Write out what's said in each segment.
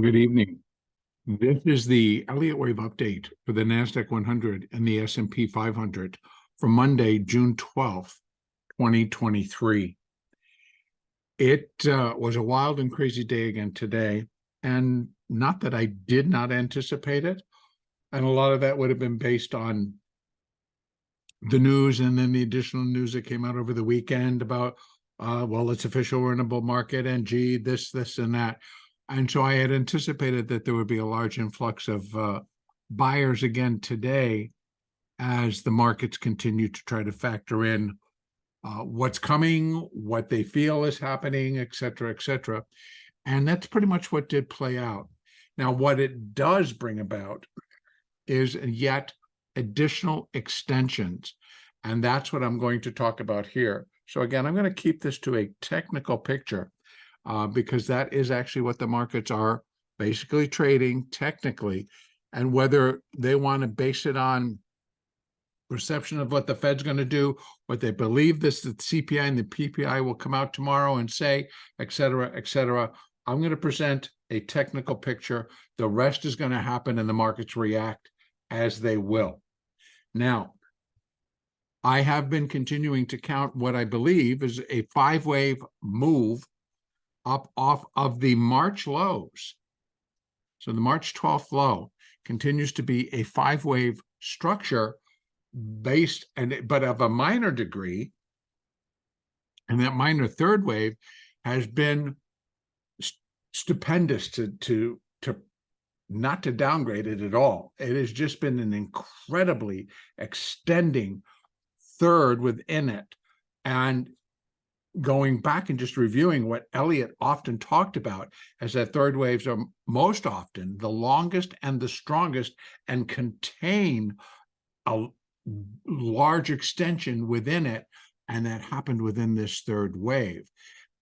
Good evening. This is the Elliott wave update for the NASDAQ 100 and the S&P 500 for Monday, June 12th, 2023. It was a wild and crazy day again today, and not that I did not anticipate it, and a lot of that would have been based on the news and then the additional news that came out over the weekend about, well, it's official, we're in a bull market, and gee, this, and that. And so I had anticipated that there would be a large influx of buyers again today as the markets continue to try to factor in what's coming, what they feel is happening, et cetera, et cetera. And that's pretty much what did play out. Now, what it does bring about is yet additional extensions. And that's what I'm going to talk about here. So again, I'm going to keep this to a technical picture. Because that is actually what the markets are basically trading technically, and whether they want to base it on perception of what the Fed's going to do, what they believe the CPI and the PPI will come out tomorrow and say, et cetera, et cetera. I'm going to present a technical picture. The rest is going to happen and the markets react as they will. Now, I have been continuing to count what I believe is a five-wave move up off of the March lows. So the March 12th low continues to be a five-wave structure based, but of a minor degree. And that minor third wave has been stupendous to not to downgrade it at all. It has just been an incredibly extending third within it. And going back and just reviewing what Elliott often talked about as that third waves are most often the longest and the strongest and contain a large extension within it, and that happened within this third wave.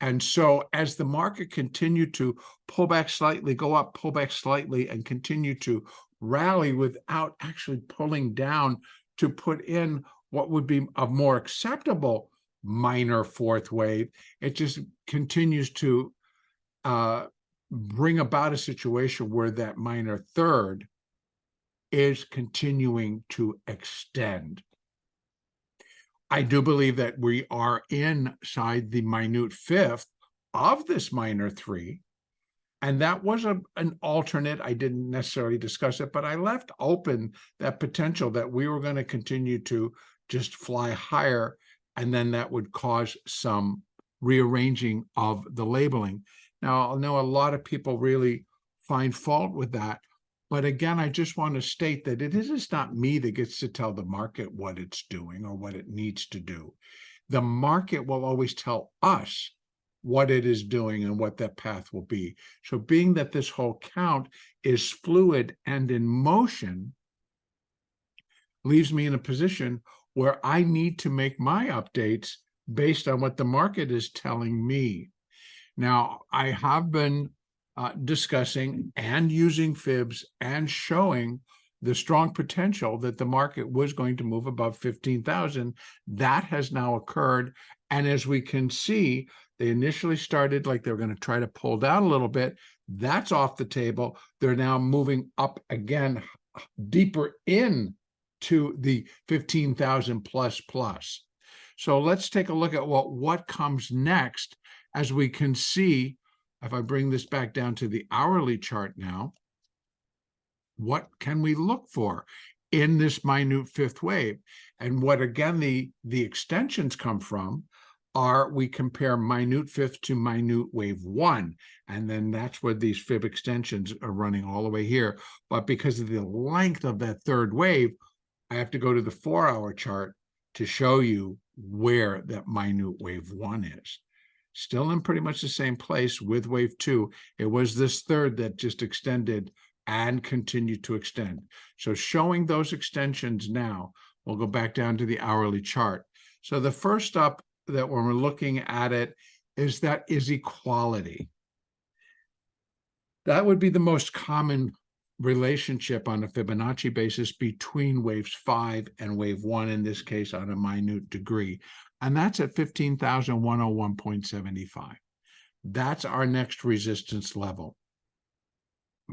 And so as the market continued to pull back slightly, go up, pull back slightly, and continue to rally without actually pulling down to put in what would be a more acceptable minor fourth wave, it just continues to bring about a situation where that minor third is continuing to extend. I do believe that we are inside the minute fifth of this minor three, and that was an alternate. I didn't necessarily discuss it, but I left open that potential that we were going to continue to just fly higher, and then that would cause some rearranging of the labeling. Now, I know a lot of people really find fault with that, but again, I just want to state that it is not me that gets to tell the market what it's doing or what it needs to do. The market will always tell us what it is doing and what that path will be. So being that this whole count is fluid and in motion, leaves me in a position where I need to make my updates based on what the market is telling me. Now, I have been discussing and using fibs and showing the strong potential that the market was going to move above 15,000. That has now occurred. And as we can see, they initially started like they were going to try to pull down a little bit. That's off the table. They're now moving up again, deeper in to the 15,000 plus. So let's take a look at what comes next. As we can see, if I bring this back down to the hourly chart now, what can we look for in this minute fifth wave? And what, again, the extensions come from are we compare minute fifth to minute wave one, and then that's where these fib extensions are running all the way here. But because of the length of that third wave, I have to go to the 4-hour chart to show you where that minute wave one is. Still in pretty much the same place with wave two. It was this third that just extended and continued to extend. So showing those extensions now, we'll go back down to the hourly chart. So the first up that when we're looking at it is equality. That would be the most common relationship on a Fibonacci basis between waves 5 and wave 1, in this case on a minute degree, and that's at 15,101.75. That's our next resistance level.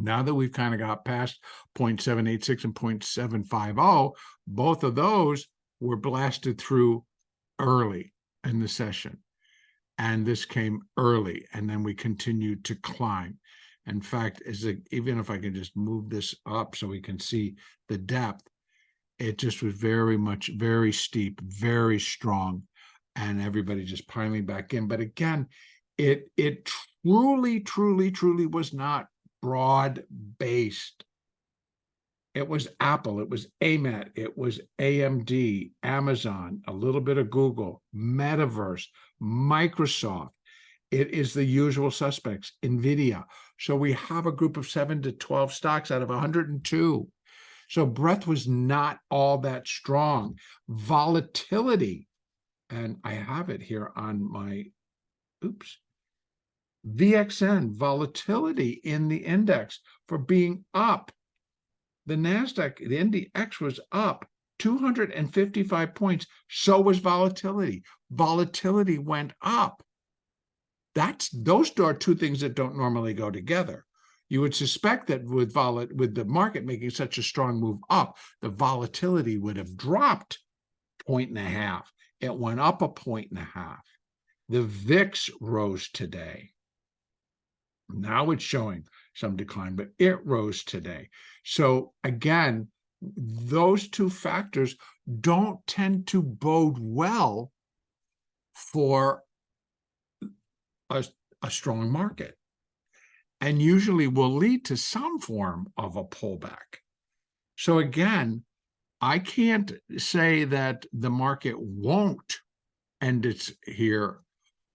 Now that we've kind of got past 0.786 and 0.750, both of those were blasted through early in the session. And this came early, and then we continued to climb. In fact, even if I can just move this up so we can see the depth, it just was very steep, very strong, and everybody just piling back in. But again, it truly was not broad-based. It was Apple, it was AMET, it was AMD, Amazon, a little bit of Google, Metaverse, Microsoft. It is the usual suspects, NVIDIA. So we have a group of 7 to 12 stocks out of 102. So breadth was not all that strong. Volatility, and I have it here on my, VXN, volatility in the index for being up. The NASDAQ, the NDX was up 255 points. So was volatility. Volatility went up. Those are two things that don't normally go together. You would suspect that with the market making such a strong move up, the volatility would have dropped 1.5. It went up 1.5. The VIX rose today. Now it's showing some decline, but it rose today. So again, those two factors don't tend to bode well for a strong market, and usually will lead to some form of a pullback. So again, I can't say that the market won't end its here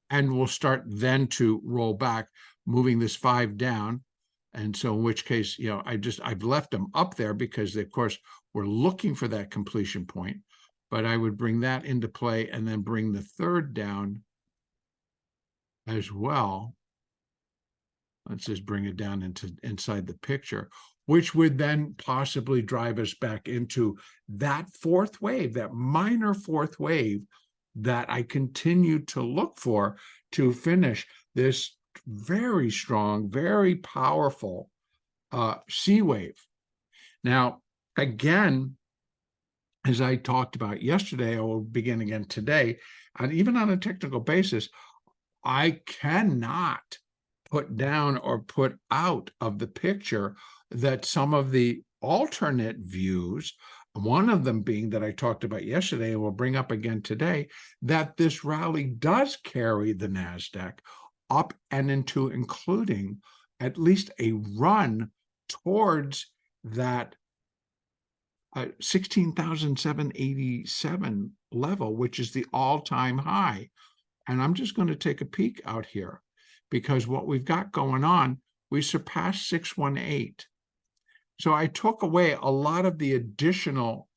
and will start then to roll back, moving this 5 down. And so in which case, I've left them up there because of course we're looking for that completion point, but I would bring that into play and then bring the 3rd down as well. Let's just bring it down inside the picture, which would then possibly drive us back into that 4th wave, that minor 4th wave that I continue to look for to finish this very strong, very powerful C wave. Now, again, as I talked about yesterday, I will begin again today, and even on a technical basis, I cannot put down or put out of the picture that some of the alternate views, one of them being that I talked about yesterday and will bring up again today, that this rally does carry the NASDAQ up and into including at least a run towards that 16,787 level, which is the all-time high. And I'm just going to take a peek out here because what we've got going on, we surpassed 618. So I took away a lot of the additional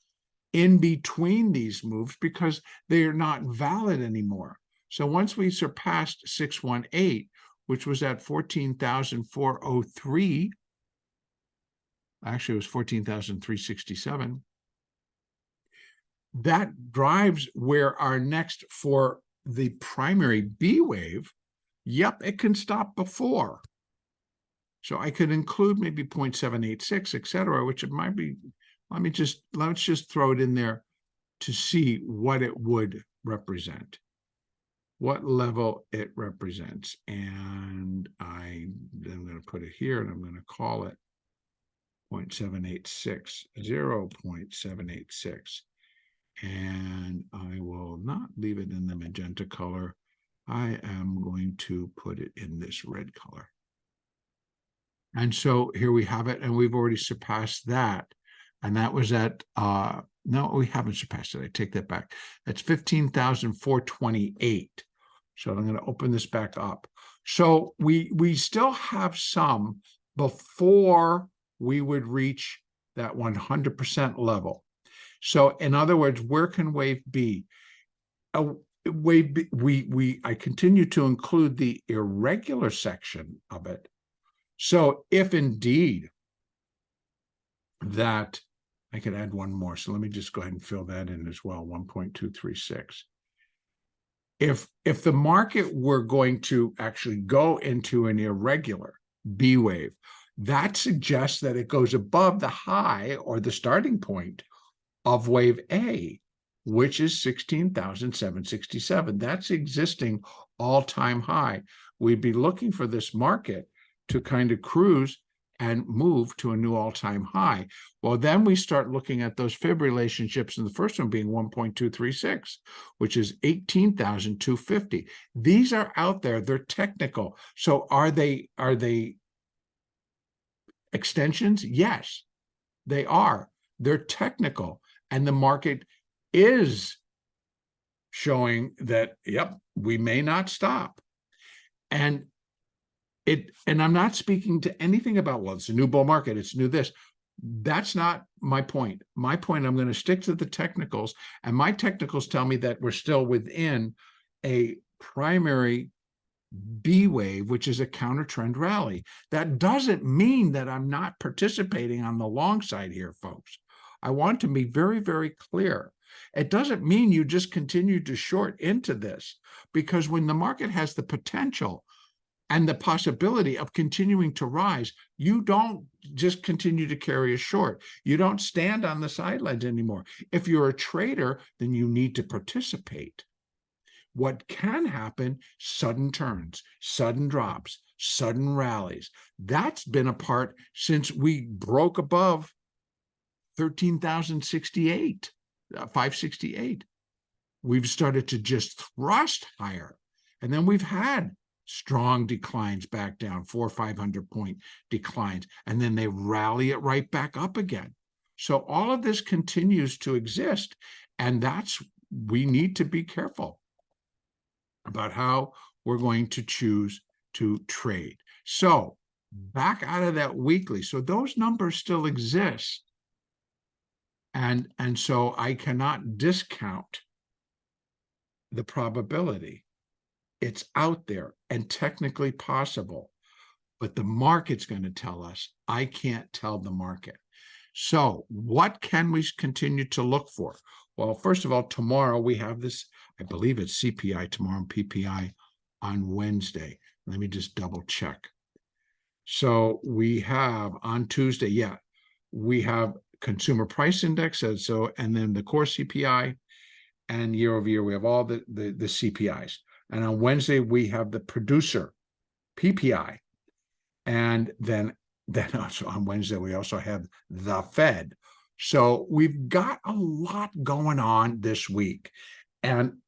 in between these moves because they are not valid anymore. So once we surpassed 618, which was at 14,403, actually it was 14,367, that drives where our next for the primary B wave, yep, it can stop before. So I could include maybe 0.786, et cetera, which it might be, let's just throw it in there to see what it would represent, what level it represents. And I'm going to put it here and I'm going to call it 0.786, 0.786. And I will not leave it in the magenta color. I am going to put it in this red color. And so here we have it, and we've already surpassed that. And that was at, no, we haven't surpassed it. I take that back. That's 15,428. So I'm going to open this back up. So we still have some before we would reach that 100% level. So in other words, where can wave be? Wave B, I continue to include the irregular section of it. So if indeed that, I could add one more. So let me just go ahead and fill that in as well, 1.236. If the market were going to actually go into an irregular B wave, That suggests that it goes above the high or the starting point of wave A, which is 16,767. That's existing all-time high. We'd be looking for this market to kind of cruise and move to a new all-time high. Well, then we start looking at those fib relationships, and the first one being 1.236, which is 18,250. These are out there. They're technical. So are they extensions? Yes, they are. They're technical, and the market is showing that, yep, we may not stop. And I'm not speaking to anything about, well, it's a new bull market, it's new this. That's not my point. My point, I'm going to stick to the technicals, and my technicals tell me that we're still within a primary B wave, which is a counter trend rally. That doesn't mean that I'm not participating on the long side here, folks. I want to be very, very clear. It doesn't mean you just continue to short into this, because when the market has the potential and the possibility of continuing to rise, you don't just continue to carry a short. You don't stand on the sidelines anymore. If you're a trader, then you need to participate. What can happen, sudden turns, sudden drops, sudden rallies. That's been a part since we broke above 13,068, 568. We've started to just thrust higher. And then we've had strong declines back down, 400 or 500 point declines, and then they rally it right back up again. So all of this continues to exist, and we need to be careful about how we're going to choose to trade. So back out of that weekly. So those numbers still exist. And so I cannot discount the probability. It's out there and technically possible, but the market's going to tell us. I can't tell the market. So what can we continue to look for? Well, first of all, tomorrow we have this, I believe it's CPI tomorrow and PPI on Wednesday. Let me just double check. So we have on Tuesday, we have consumer price index, and then the core CPI, and year over year we have all the CPIs. And on Wednesday we have the producer PPI, and then also on Wednesday we also have the Fed. So we've got a lot going on this week, and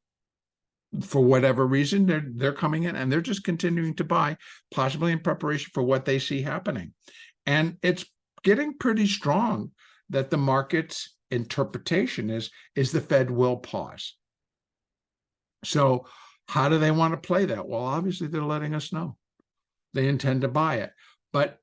for whatever reason they're coming in and they're just continuing to buy, possibly in preparation for what they see happening. And it's getting pretty strong that the market's interpretation is the Fed will pause. So how do they want to play that? Well, obviously they're letting us know they intend to buy it, but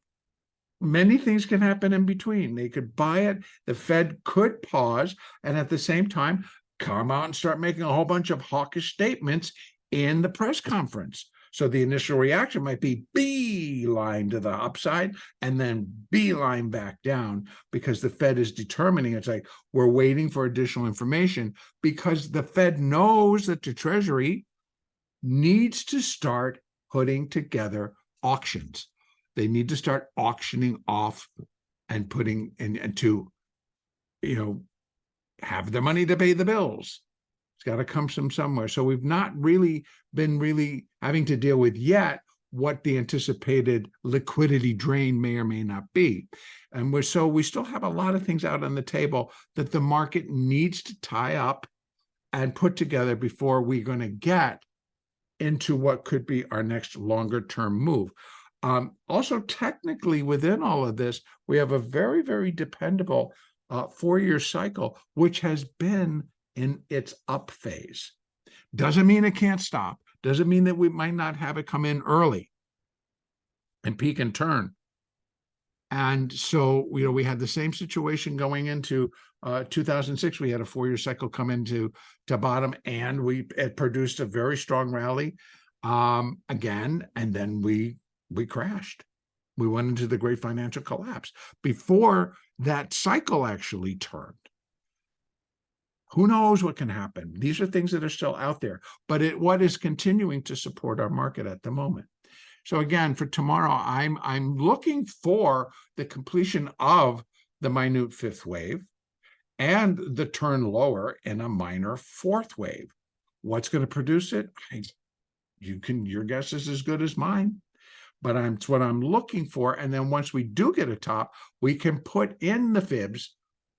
many things can happen in between. They could buy it, the Fed could pause, and at the same time come out and start making a whole bunch of hawkish statements in the press conference. So the initial reaction might be beeline to the upside and then beeline back down, because the Fed is determining, it's like we're waiting for additional information, because the Fed knows that the Treasury needs to start putting together auctions. They need to start auctioning off and putting in to, have the money to pay the bills. It's got to come from somewhere. So we've not really been having to deal with yet what the anticipated liquidity drain may or may not be. And we still have a lot of things out on the table that the market needs to tie up and put together before we're going to get into what could be our next longer term move. Also, technically within all of this, we have a very, very dependable 4-year cycle, which has been in its up phase. Doesn't mean it can't stop. Doesn't mean that we might not have it come in early and peak and turn. And so, we had the same situation going into 2006. We had a 4-year cycle come into bottom, and it produced a very strong rally again, and then we crashed. We went into the great financial collapse before that cycle actually turned. Who knows what can happen? These are things that are still out there, but what is continuing to support our market at the moment. So again, for tomorrow, I'm looking for the completion of the minute fifth wave and the turn lower in a minor fourth wave. What's going to produce it? Your guess is as good as mine, but it's what I'm looking for. And then once we do get a top, we can put in the fibs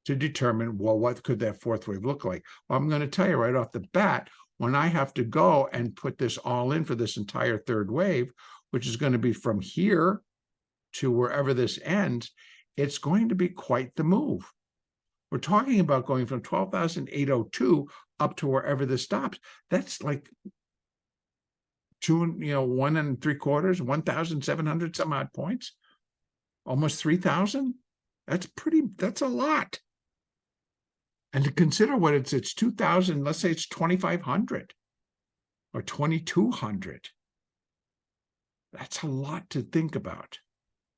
to determine, well, what could that fourth wave look like? Well, I'm going to tell you right off the bat, when I have to go and put this all in for this entire third wave, which is going to be from here to wherever this ends, it's going to be quite the move. We're talking about going from 12,802 up to wherever this stops. That's like 1 3/4, 1,700 some odd points, almost 3,000. That's a lot. And to consider what it's 2,000, let's say it's 2,500 or 2,200. That's a lot to think about.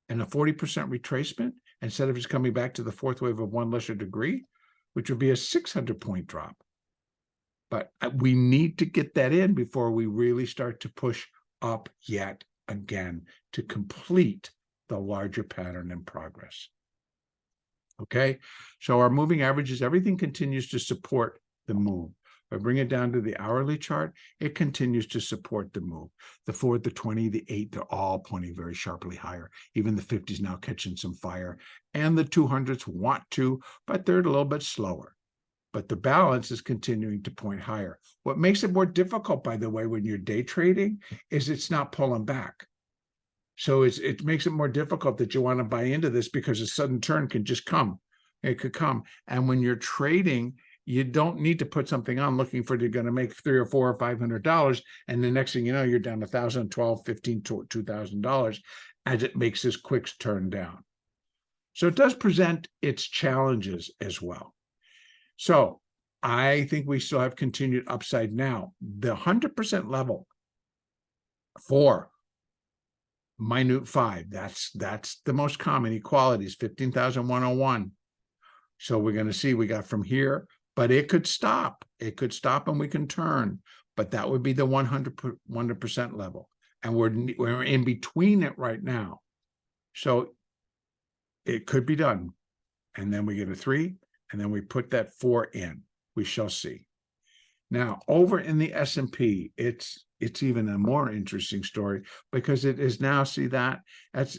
And a 40% retracement, instead of just coming back to the fourth wave of 1 lesser degree, which would be a 600-point drop. But we need to get that in before we really start to push up yet again to complete the larger pattern in progress. Okay, so our moving averages, everything continues to support the move. If I bring it down to the hourly chart, it continues to support the move. The 4, the 20, the 8, they're all pointing very sharply higher. Even the 50s now catching some fire. And the 200s want to, but they're a little bit slower. But the balance is continuing to point higher. What makes it more difficult, by the way, when you're day trading, is it's not pulling back. So it makes it more difficult that you want to buy into this because a sudden turn can just come. It could come. And when you're trading, you don't need to put something on looking for you're going to make $300 or $400 or $500, and the next thing you know, you're down $1,000, $1,200, $1,500, $2,000 as it makes this quick turn down. So it does present its challenges as well. So I think we still have continued upside now. The 100% level for minute 5, that's the most common equalities, 15,101. So we're going to see we got from here, but it could stop. It could stop and we can turn, but that would be the 100% level. And we're in between it right now. So it could be done. And then we get a 3, and then we put that 4 in. We shall see. Now, over in the S&P, it's even a more interesting story because it is now, see that's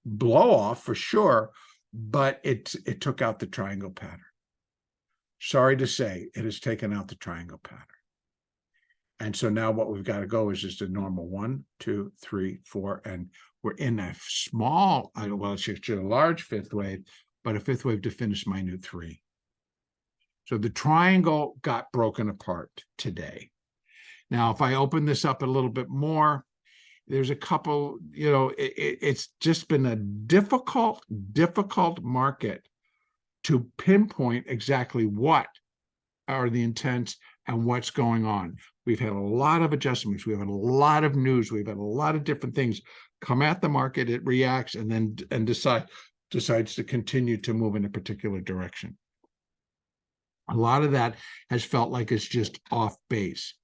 blow off for sure, but it took out the triangle pattern. Sorry to say, it has taken out the triangle pattern. And so now what we've got to go is just a normal 1, 2, 3, 4, and we're in a small, well, it's just a large fifth wave, but a fifth wave to finish minute 3. So the triangle got broken apart today. Now, if I open this up a little bit more, there's a couple, it's just been a difficult market to pinpoint exactly what are the intents and what's going on. We've had a lot of adjustments. We've had a lot of news. We've had a lot of different things come at the market. It reacts and then decides to continue to move in a particular direction. A lot of that has felt like it's just off base.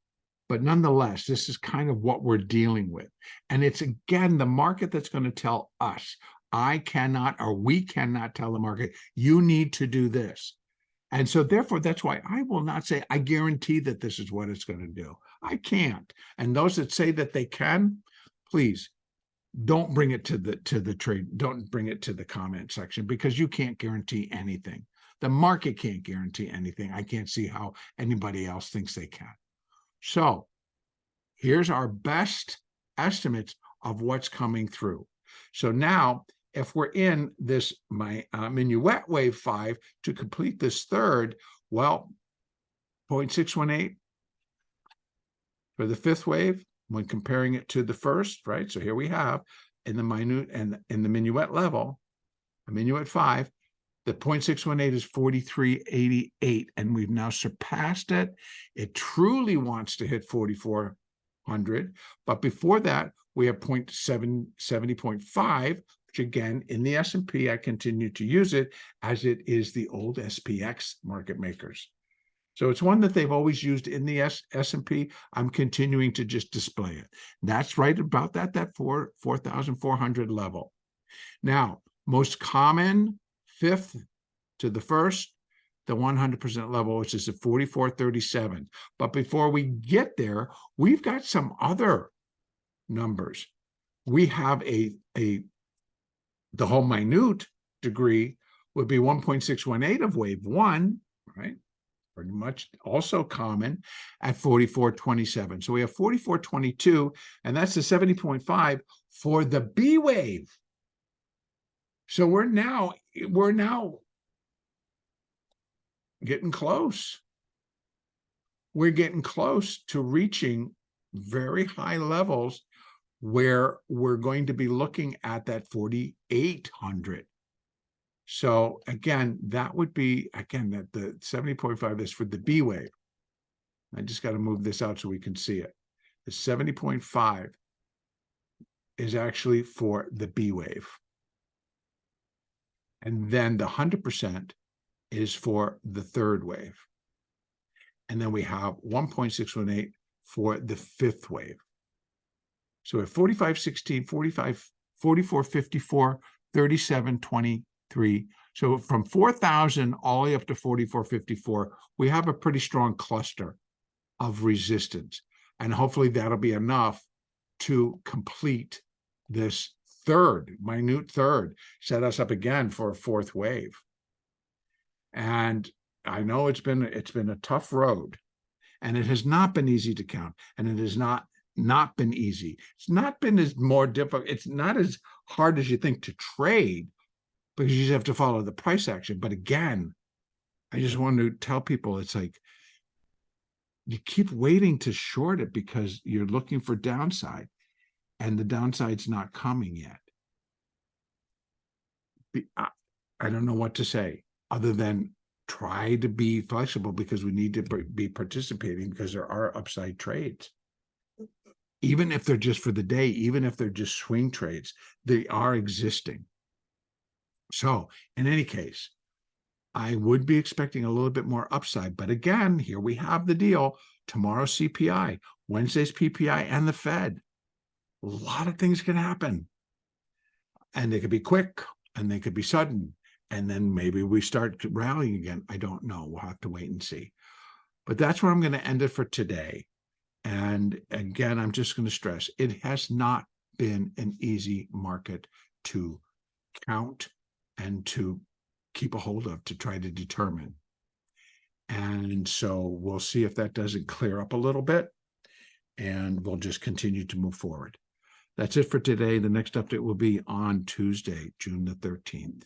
But nonetheless, this is kind of what we're dealing with. And it's, again, the market that's going to tell us. I cannot, or we cannot tell the market, you need to do this. And so therefore, that's why I will not say, I guarantee that this is what it's going to do. I can't. And those that say that they can, please don't bring it to the trade. Don't bring it to the comment section because you can't guarantee anything. The market can't guarantee anything. I can't see how anybody else thinks they can. So here's our best estimates of what's coming through. So now, if we're in this minuet wave 5 to complete this third, well, 0.618 for the fifth wave when comparing it to the first, right? So here we have in the minute and in the minuet level, a minuet 5, the 0.618 is 43.88, and we've now surpassed it. It truly wants to hit 4,400, but before that, we have 70.5, which again, in the S&P, I continue to use it as it is the old SPX market makers. So it's one that they've always used in the S&P. I'm continuing to just display it. That's right about that 4,400 level. Now, most common fifth to the first, the 100% level, which is at 44.37. But before we get there, we've got some other numbers. We have the whole minute degree would be 1.618 of wave one, right? Pretty much also common at 44.27. So we have 44.22, and that's the 70.5 for the B wave. So we're now getting close. We're getting close to reaching very high levels where we're going to be looking at that 4,800. So again, that would be, again, that the 70.5 is for the B wave. I just got to move this out so we can see it. The 70.5 is actually for the B wave. And then the 100% is for the third wave. And then we have 1.618 for the fifth wave. So at 45.16, 44.54, 37.23. So from 4,000 all the way up to 44.54, we have a pretty strong cluster of resistance. And hopefully that'll be enough to complete this minute third, set us up again for a fourth wave. And I know it's been a tough road, and it has not been easy to count, and it has not been easy. It's not been as more difficult. It's not as hard as you think to trade, because you just have to follow the price action. But again, I just want to tell people, it's like you keep waiting to short it because you're looking for downside, and the downside's not coming yet. I don't know what to say other than try to be flexible, because we need to be participating, because there are upside trades. Even if they're just for the day, even if they're just swing trades, they are existing. So in any case, I would be expecting a little bit more upside. But again, here we have the deal. Tomorrow's CPI, Wednesday's PPI, and the Fed. A lot of things can happen. And they could be quick, and they could be sudden. And then maybe we start rallying again. I don't know. We'll have to wait and see. But that's where I'm going to end it for today. And again, I'm just going to stress, it has not been an easy market to count and to keep a hold of, to try to determine. And so we'll see if that doesn't clear up a little bit, and we'll just continue to move forward. That's it for today. The next update will be on Tuesday, June the 13th.